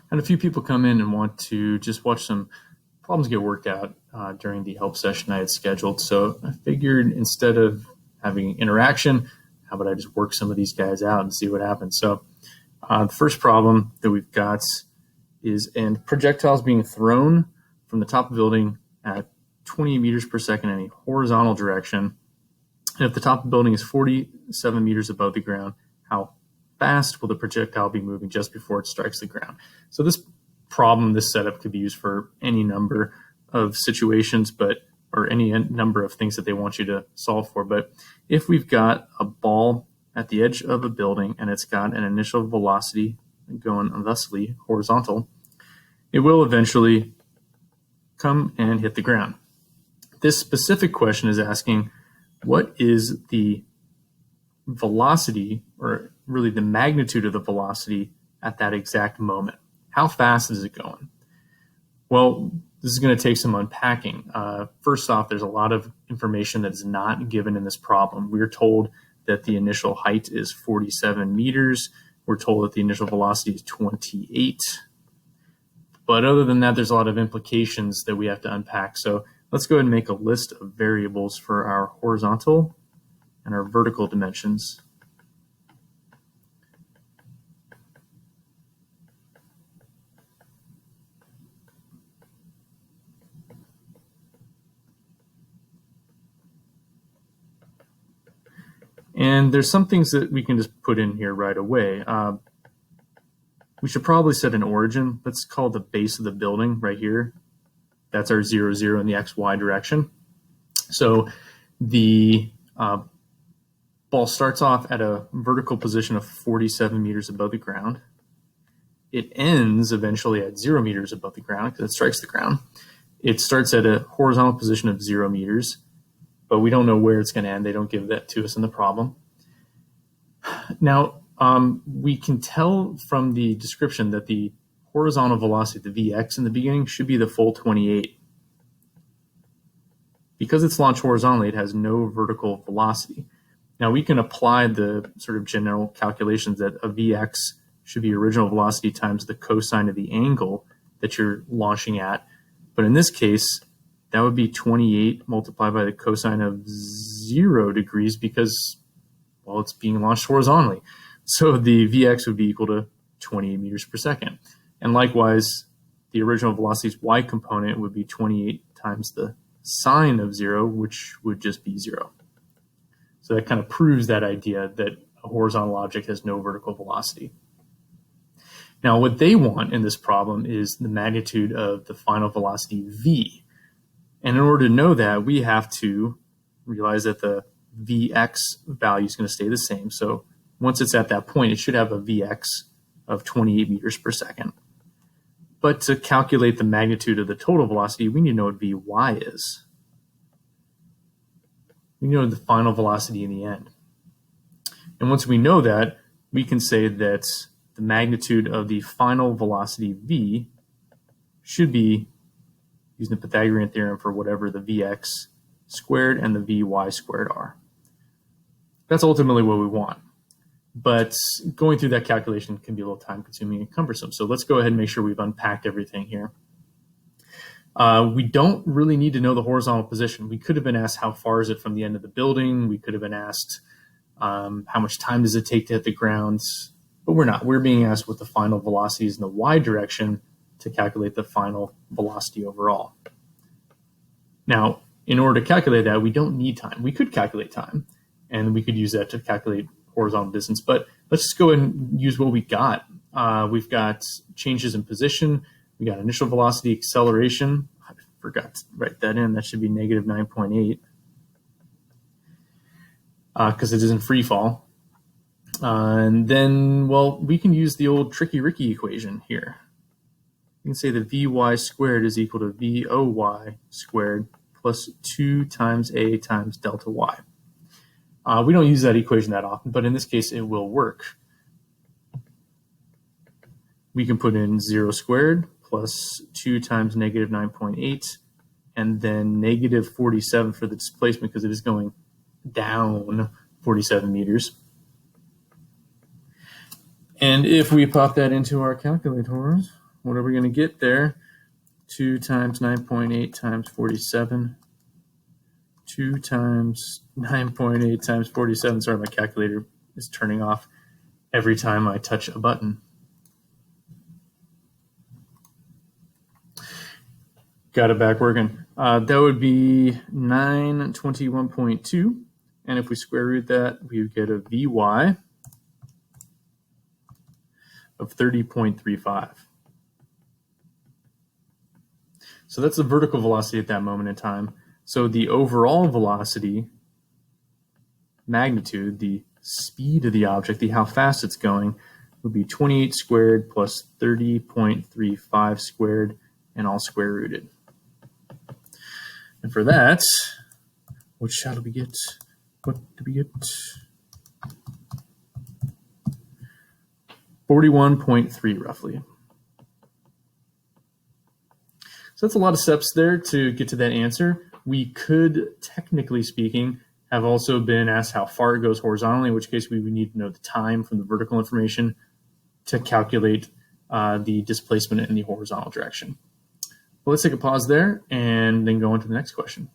And a few people come in and want to just watch some problems get worked out during the help session I had scheduled. So I figured instead of having interaction, how about I just work some of these guys out and see what happens. So the first problem that we've got is projectiles being thrown from the top of the building at 20 meters per second in a horizontal direction. And if the top of the building is 47 meters above the ground, how fast will the projectile be moving just before it strikes the ground? So this problem, this setup could be used for any number of situations, or any number of things that they want you to solve for. But if we've got a ball at the edge of a building and it's got an initial velocity going thusly horizontal, it will eventually come and hit the ground. This specific question is asking, what is the velocity, or really the magnitude of the velocity at that exact moment? How fast is it going? Well, this is going to take some unpacking. First off, there's a lot of information that is not given in this problem. We're told that the initial height is 47 meters. We're told that the initial velocity is 28. But other than that, there's a lot of implications that we have to unpack. So let's go ahead and make a list of variables for our horizontal and our vertical dimensions. And there's some things that we can just put in here right away. We should probably set an origin. Let's call the base of the building right here. That's our 0, 0 in the XY direction. So the ball starts off at a vertical position of 47 meters above the ground. It ends eventually at 0 meters above the ground because it strikes the ground. It starts at a horizontal position of 0 meters, but we don't know where it's going to end. They don't give that to us in the problem. Now, we can tell from the description that the horizontal velocity, the Vx in the beginning, should be the full 28. Because it's launched horizontally, it has no vertical velocity. Now, we can apply the sort of general calculations that a Vx should be original velocity times the cosine of the angle that you're launching at. But in this case, that would be 28 multiplied by the cosine of 0 degrees because, well, it's being launched horizontally. So the Vx would be equal to 28 meters per second. And likewise, the original velocity's y component would be 28 times the sine of 0, which would just be 0. So that kind of proves that idea that a horizontal object has no vertical velocity. Now, what they want in this problem is the magnitude of the final velocity v. And in order to know that, we have to realize that the Vx value is going to stay the same. So once it's at that point, it should have a Vx of 28 meters per second. But to calculate the magnitude of the total velocity, we need to know what Vy is. We know the final velocity in the end. And once we know that, we can say that the magnitude of the final velocity v should be, using the Pythagorean theorem, for whatever the Vx squared and the Vy squared are. That's ultimately what we want. But going through that calculation can be a little time consuming and cumbersome. So let's go ahead and make sure we've unpacked everything here. We don't really need to know the horizontal position. We could have been asked how far is it from the end of the building. We could have been asked how much time does it take to hit the ground. But we're not. We're being asked what the final velocity is in the y direction to calculate the final velocity overall. Now, in order to calculate that, we don't need time. We could calculate time, and we could use that to calculate horizontal distance, but let's just go ahead and use what we got. We've got changes in position. We got initial velocity, acceleration. I forgot to write that in. That should be negative 9.8 because it is in free fall. And then, well, we can use the old Tricky Ricky equation here. We can say that Vy squared is equal to Voy squared plus 2 times A times delta y. We don't use that equation that often, but in this case, it will work. We can put in 0 squared plus 2 times negative 9.8, and then negative 47 for the displacement because it is going down 47 meters. And if we pop that into our calculators, what are we going to get there? 2 times 9.8 times 47. 2 times 9.8 times 47. Sorry, my calculator is turning off every time I touch a button. Got it back working. That would be 921.2. And if we square root that, we would get a Vy of 30.35. So that's the vertical velocity at that moment in time. So the overall velocity magnitude, the speed of the object, how fast it's going, would be 28 squared plus 30.35 squared, and all square rooted. And for that, what shall we get? What do we get? 41.3 roughly. So that's a lot of steps there to get to that answer. We could, technically speaking, have also been asked how far it goes horizontally, in which case we would need to know the time from the vertical information to calculate the displacement in the horizontal direction. Well, let's take a pause there and then go on to the next question.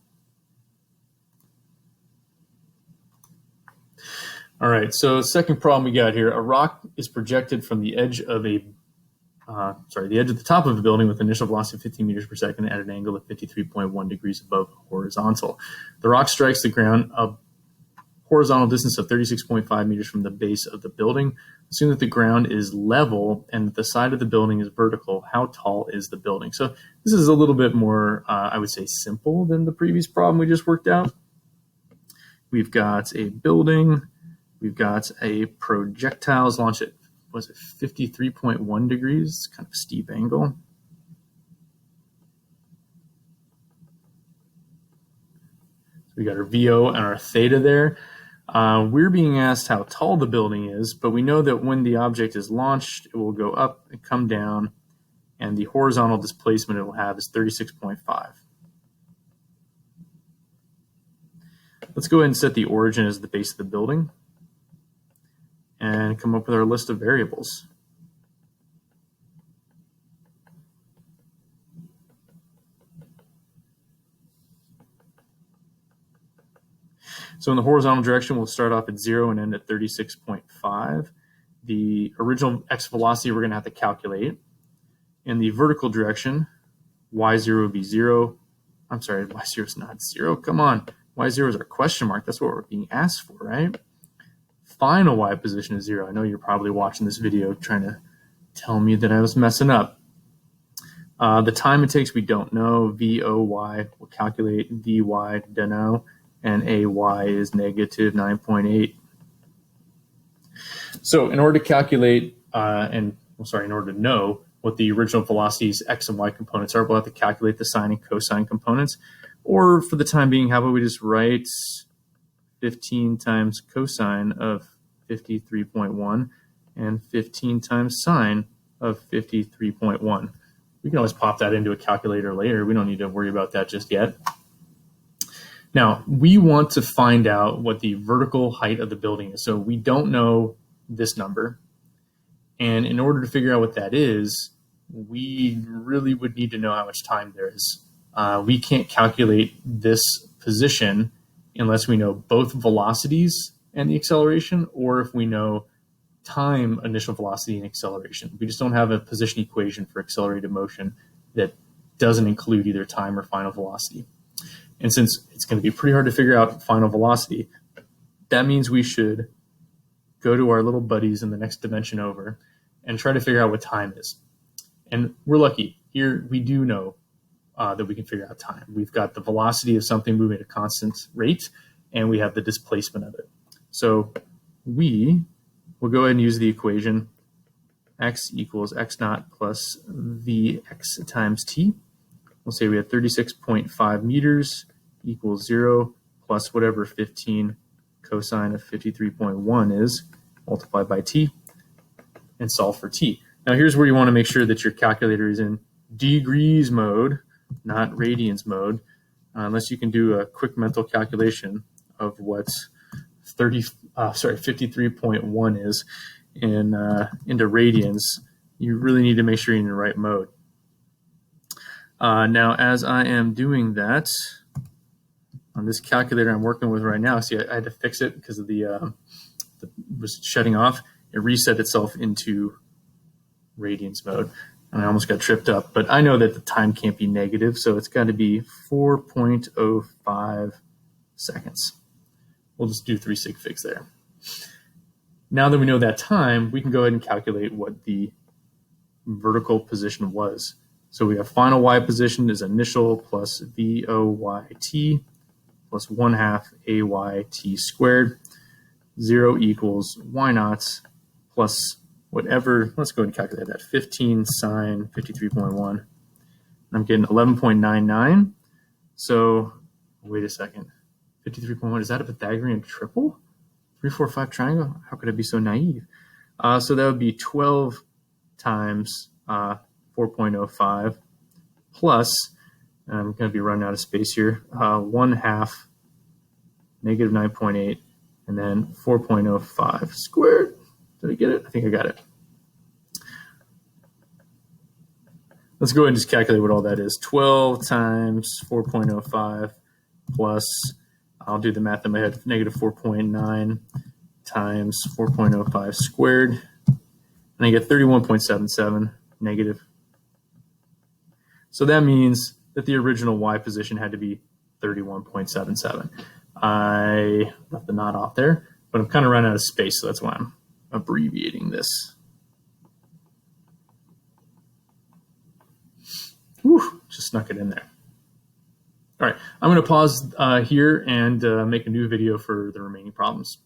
All right, so second problem we got here. A rock is projected from the edge of the top of a building with initial velocity of 15 meters per second at an angle of 53.1 degrees above horizontal. The rock strikes the ground a horizontal distance of 36.5 meters from the base of the building. Assume that the ground is level and that the side of the building is vertical. How tall is the building? So this is a little bit more, I would say, simple than the previous problem we just worked out. We've got a building. We've got a projectile launched at, was it 53.1 degrees? It's kind of a steep angle. So we got our VO and our theta there. We're being asked how tall the building is, but we know that when the object is launched, it will go up and come down, and the horizontal displacement it will have is 36.5. Let's go ahead and set the origin as the base of the building and come up with our list of variables. So in the horizontal direction, we'll start off at 0 and end at 36.5. The original x velocity we're going to have to calculate. In the vertical direction, y0 would be 0. I'm sorry, y0 is not 0. Come on. Y0 is our question mark. That's what we're being asked for, right? Final y position is 0. I know you're probably watching this video trying to tell me that I was messing up. The time it takes, we don't know. VOY, we'll calculate. VY, don't know. And AY is negative 9.8. So in order to calculate, in order to know what the original velocities x and y components are, we'll have to calculate the sine and cosine components. Or for the time being, how about we just write 15 times cosine of 53.1 and 15 times sine of 53.1. We can always pop that into a calculator later. We don't need to worry about that just yet. Now, we want to find out what the vertical height of the building is. So we don't know this number. And in order to figure out what that is, we really would need to know how much time there is. We can't calculate this position unless we know both velocities and the acceleration, or if we know time, initial velocity, and acceleration. We just don't have a position equation for accelerated motion that doesn't include either time or final velocity. And since it's going to be pretty hard to figure out final velocity, that means we should go to our little buddies in the next dimension over and try to figure out what time is. And we're lucky. Here we do know that we can figure out time. We've got the velocity of something moving at a constant rate, and we have the displacement of it. So we will go ahead and use the equation x equals x naught plus vx times t. We'll say we have 36.5 meters equals 0 plus whatever 15 cosine of 53.1 is, multiplied by t, and solve for t. Now here's where you want to make sure that your calculator is in degrees mode, not radians mode, unless you can do a quick mental calculation of what 53.1 is into radians. you really need to make sure you're in the right mode. Now, as I am doing that, on this calculator I'm working with right now, see, I had to fix it because of the was shutting off. It reset itself into radians mode, and I almost got tripped up. But I know that the time can't be negative, so it's got to be 4.05 seconds. We'll just do 3 sig figs there. Now that we know that time, we can go ahead and calculate what the vertical position was. So we have final y position is initial plus VOYT plus 1/2 AYT squared. 0 equals y naught plus whatever. Let's go ahead and calculate that. 15 sine 53.1. I'm getting 11.99. So wait a second. 53.1, is that a Pythagorean triple? 3, 4, 5 triangle? How could I be so naive? So that would be 12 times 4.05 plus, I'm going to be running out of space here, 1/2 negative 9.8, and then 4.05 squared. Did I get it? I think I got it. Let's go ahead and just calculate what all that is. 12 times 4.05 plus, I'll do the math in my head, negative 4.9 times 4.05 squared. And I get 31.77 negative. So that means that the original y position had to be 31.77. I left the knot off there, but I'm kind of running out of space, so that's why I'm abbreviating this. Whew, just snuck it in there. All right, I'm going to pause here and make a new video for the remaining problems.